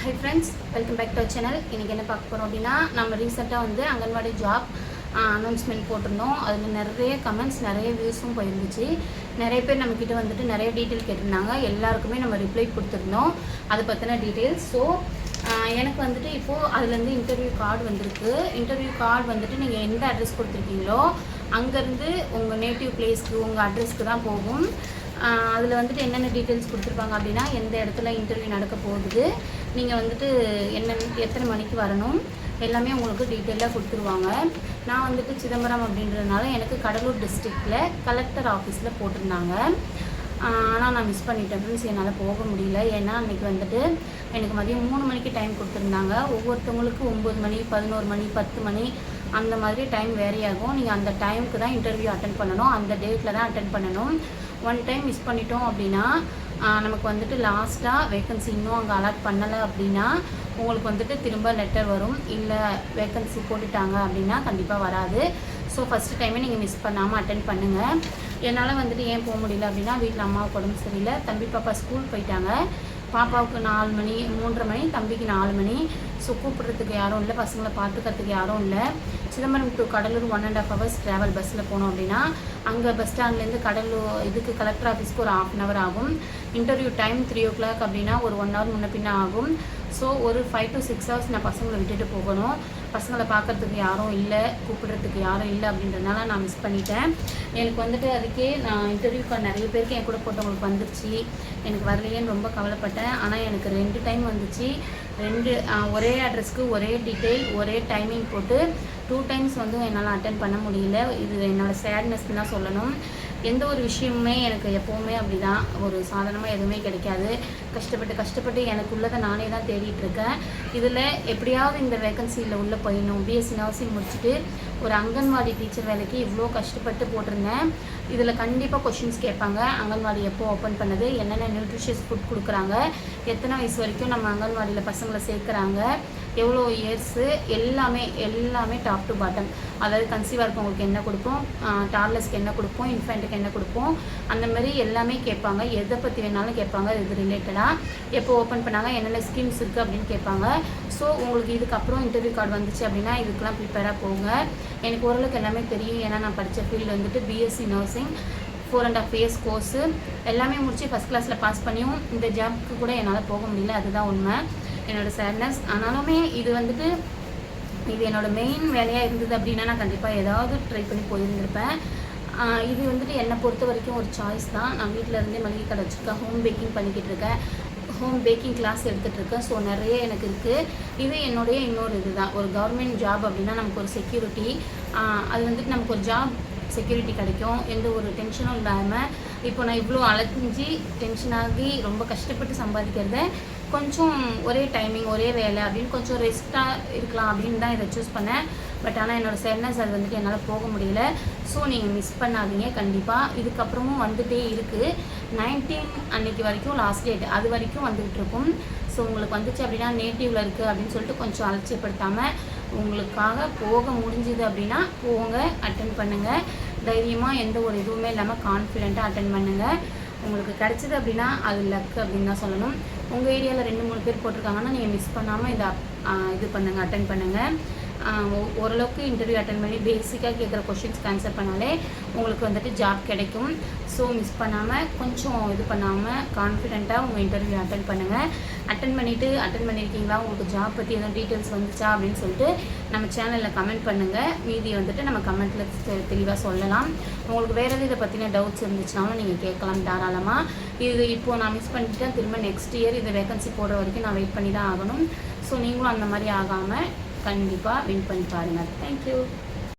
Hi friends, welcome back to our channel. இன்னைக்கு என்ன பார்க்க போறோம் அப்படினா நம்ம ரீசன்ட்டா அங்கன்வாடி ஜாப் அனௌன்ஸ்மென்ட் போட்டுருந்தோம். அதுல நிறைய கமெண்ட்ஸ் நிறைய வியூஸும் போயிருந்துச்சு. நிறைய பேர் நம்ம கிட்ட நிறைய டீடைல் கேட்டிருந்தாங்க. எல்லாருக்குமே நம்ம ரிப்ளை கொடுத்திருந்தோம். அது பத்தின டீடைல்ஸ். சோ எனக்கு இப்போ அதுல இருந்து இன்டர்வியூ கார்டு வந்திருக்கு. இன்டர்வியூ கார்டு நீங்க எந்த அட்ரஸ் கொடுத்திருக்கீங்களோ அங்க இருந்து உங்க நேட்டிவ் பிளேஸ்க்கு உங்க அட்ரஸ்க்கு தான் போகும். அதில் என்னென்ன டீட்டெயில்ஸ் கொடுத்துருப்பாங்க அப்படின்னா எந்த இடத்துல இன்டர்வியூ நடக்க போகுது, நீங்கள் எத்தனை மணிக்கு வரணும் எல்லாமே உங்களுக்கு டீட்டெயிலாக கொடுத்துருவாங்க. நான் சிதம்பரம் அப்படின்றதுனால எனக்கு கடலூர் டிஸ்ட்ரிக்டில் கலெக்டர் ஆஃபீஸில் போட்டிருந்தாங்க. ஆனால் நான் மிஸ் பண்ணிட்டேன் ஃப்ரெண்ட்ஸ், என்னால் போக முடியல. ஏன்னா அன்றைக்கி எனக்கு மதியம் 3 மணிக்கு டைம் கொடுத்துருந்தாங்க. ஒவ்வொருத்தவங்களுக்கு 9 மணி 11 மணி 10 மணி அந்த மாதிரி டைம் வேரி ஆகும். நீங்கள் அந்த டைமுக்கு தான் இன்டர்வியூ அட்டன் பண்ணணும், அந்த டேட்டில் தான் அட்டன் பண்ணணும். ஒன் டைம் மிஸ் பண்ணிட்டோம் அப்படின்னா நமக்கு லாஸ்ட்டாக வேக்கன்சி இன்னும் அங்கே அலாட் பண்ணலை அப்படின்னா உங்களுக்கு திரும்ப லெட்டர் வரும். இல்லை வேக்கன்சி போட்டுட்டாங்க அப்படின்னா கண்டிப்பாக வராது. ஸோ ஃபஸ்ட்டு டைமே நீங்கள் மிஸ் பண்ணாமல் அட்டன் பண்ணுங்கள். என்னால் ஏன் போக முடியல அப்படின்னா வீட்டில் அம்மாவுக்கு உடம்பு சரியில்லை, தம்பி பாப்பா ஸ்கூல் போயிட்டாங்க. பாப்பாவுக்கு 4 மணி 3:30 மணி, தம்பிக்கு 4 மணி. ஸோ கூப்பிட்றதுக்கு யாரும் இல்லை, பசங்களை பார்த்துக்கிறதுக்கு யாரும் இல்லை. Chidambaram to Cuddalore 1.5 hours travel பஸ்ஸில் போனோம் அப்படின்னா அங்கே பஸ் ஸ்டாண்ட்லேருந்து கடலூர் கலெக்டர் ஆஃபீஸ்க்கு ஒரு 1/2 hour ஆகும். இன்டர்வியூ டைம் 3 o'clock அப்படின்னா ஒரு 1 hour முன்ன பின்ன ஆகும். ஸோ ஒரு 5 to 6 hours நான் பசங்களை விட்டுட்டு போகணும். பசங்களை பார்க்குறதுக்கு யாரும் இல்லை, கூப்பிடுறதுக்கு யாரும் இல்லை அப்படின்றதுனால நான் மிஸ் பண்ணிட்டேன். எனக்கு அதுக்கே நான் இன்டர்வியூக்கு நிறைய பேருக்கு என் கூட போட்டவங்களுக்கு வந்துருச்சு, எனக்கு வரலையேன்னு ரொம்ப கவலைப்பட்டேன். ஆனால் எனக்கு 2 டைம் வந்துச்சு. ஒரே அட்ரஸ்க்கு ஒரே டீட்டெயில் ஒரே டைமிங் போட்டு 2 times என்னால் அட்டன் பண்ண முடியல. இது என்னோடய சேட்னஸ்ன்னு தான் சொல்லணும். எந்த ஒரு விஷயமுமே எனக்கு எப்போவுமே அப்படி தான், ஒரு சாதாரணமாக எதுவுமே கிடைக்காது. கஷ்டப்பட்டு எனக்குள்ளதை நானே தான் தேடிட்டுருக்கேன். இதில் எப்படியாவது இந்த வேக்கன்சியில் உள்ளே போயிடணும். பிஎஸ்சி நர்சிங் முடிச்சுட்டு ஒரு அங்கன்வாடி டீச்சர் வேலைக்கு இவ்வளோ கஷ்டப்பட்டு போட்டிருந்தேன். இதில் கண்டிப்பாக கொஷின்ஸ் கேட்பாங்க. அங்கன்வாடி எப்போ ஓப்பன் பண்ணது, என்னென்ன நியூட்ரிஷியஸ் ஃபுட் கொடுக்குறாங்க, எத்தனை வயசு வரைக்கும் நம்ம அங்கன்வாடியில் பசங்களை சேர்க்குறாங்க, எவ்வளோ இயர்ஸு, எல்லாமே டாப் டு பாட்டம். அதாவது கன்சீவாக இருக்கவங்களுக்கு என்ன கொடுப்போம், டார்லஸ்க்கு என்ன கொடுப்போம், இன்ஃபென்ட்டுக்கு என்ன கொடுப்போம், அந்த மாதிரி எல்லாமே கேட்பாங்க. எதை பற்றி வேணாலும் கேட்பாங்க. இது ரிலேட்டடாக எப்போ ஓப்பன் பண்ணாங்க, என்னென்ன ஸ்கீம்ஸ் இருக்குது அப்படின்னு கேட்பாங்க. ஸோ உங்களுக்கு இதுக்கப்புறம் இன்டர்வியூ கார்டு வந்துச்சு அப்படின்னா இதுக்கெலாம் ப்ரிப்பேராக போங்க. எனக்கு ஓரளவுக்கு எல்லாமே தெரியும். ஏன்னா நான் படித்த field BSc nursing 4.5 years course எல்லாமே முடிச்சு ஃபஸ்ட் கிளாஸில் பாஸ் பண்ணியும் இந்த ஜாப்க்கு கூட என்னால் போக முடியல. அதுதான் உண்மை, என்னோடய சேட்னஸ். ஆனாலுமே இது இது என்னோடய மெயின் வேலையாக இருந்தது அப்படின்னா நான் கண்டிப்பாக ஏதாவது ட்ரை பண்ணி போயிருந்திருப்பேன். இது என்னை பொறுத்த வரைக்கும் ஒரு சாய்ஸ் தான். நான் வீட்டில் இருந்தே மளிகை கடை வச்சுருக்கேன், ஹோம் பேக்கிங் பண்ணிக்கிட்டு இருக்கேன், ஹோம் பேக்கிங் கிளாஸ் எடுத்துகிட்ருக்கேன். ஸோ நிறைய எனக்கு இருக்குது. இது என்னுடைய இன்னொரு இது தான். ஒரு கவர்மெண்ட் ஜாப் அப்படின்னா நமக்கு ஒரு செக்யூரிட்டி, அது நமக்கு ஒரு ஜாப் செக்யூரிட்டி கிடைக்கும், எந்த ஒரு டென்ஷனும் இல்லாமல். இப்போ நான் இவ்வளோ அலைஞ்சி டென்ஷனாகி ரொம்ப கஷ்டப்பட்டு சம்பாதிக்கிறத கொஞ்சம் ஒரே டைமிங் ஒரே வேலை அப்படின்னு கொஞ்சம் ரெஸ்ட்டாக இருக்கலாம் அப்படின்னு தான் இதை சூஸ் பண்ணேன். பட் ஆனால் என்னோடய சேட்னஸ் அது என்னால் போக முடியல. ஸோ நீங்கள் மிஸ் பண்ணாதீங்க கண்டிப்பாக. இதுக்கப்புறமும் வந்துகிட்டே இருக்குது. 19 அன்றைக்கி வரைக்கும் லாஸ்ட் டேட், அது வரைக்கும் வந்துகிட்டு இருக்கும். ஸோ உங்களுக்கு வந்துச்சு அப்படின்னா நேட்டிவில் இருக்குது அப்படின்னு சொல்லிட்டு கொஞ்சம் அலட்சியப்படுத்தாமல் உங்களுக்காக போக முடிஞ்சுது அப்படின்னா போங்க, அட்டன் பண்ணுங்கள். தைரியமாக எந்த ஒரு இதுவுமே இல்லாமல் கான்ஃபிடெண்ட்டாக அட்டன் பண்ணுங்கள். உங்களுக்கு கிடச்சிது அப்படின்னா அது லக் அப்படின்னு தான் சொல்லணும். உங்கள் ஏரியாவில் 2-3 பேர் போட்டிருக்காங்கன்னா நீங்கள் மிஸ் பண்ணாமல் இதை இது பண்ணுங்கள், அட்டன் பண்ணுங்கள். ஓரளவுக்கு இன்டர்வியூ அட்டன் பண்ணி பேசிக்காக கேட்குற கொஷின்ஸ்க்கு ஆன்சர் பண்ணாலே உங்களுக்கு ஜாப் கிடைக்கும். ஸோ மிஸ் பண்ணாமல் கொஞ்சம் இது பண்ணாமல் கான்ஃபிடெண்ட்டாக உங்கள் இன்டர்வியூ அட்டன் பண்ணுங்கள். அட்டன் பண்ணியிருக்கீங்களா, உங்களுக்கு ஜாப் பற்றி எதுவும் டீட்டெயில்ஸ் வந்துச்சா அப்படின்னு சொல்லிட்டு நம்ம சேனலில் கமெண்ட் பண்ணுங்கள். மீதி நம்ம கமெண்ட்டில் தெளிவாக சொல்லலாம். உங்களுக்கு வேறு எது இதை பற்றின டவுட்ஸ் இருந்துச்சுனாலும் நீங்கள் கேட்கலாம் தாராளமாக. இது இப்போது நான் மிஸ் பண்ணிவிட்டேன், திரும்ப நெக்ஸ்ட் இயர் இந்த வேகன்சி போடுற வரைக்கும் நான் வெயிட் பண்ணி தான் ஆகணும். ஸோ நீங்களும் அந்த மாதிரி ஆகாமல் கண்டிப்பாக வின் பண்ணி பாருங்கள். தேங்க்யூ.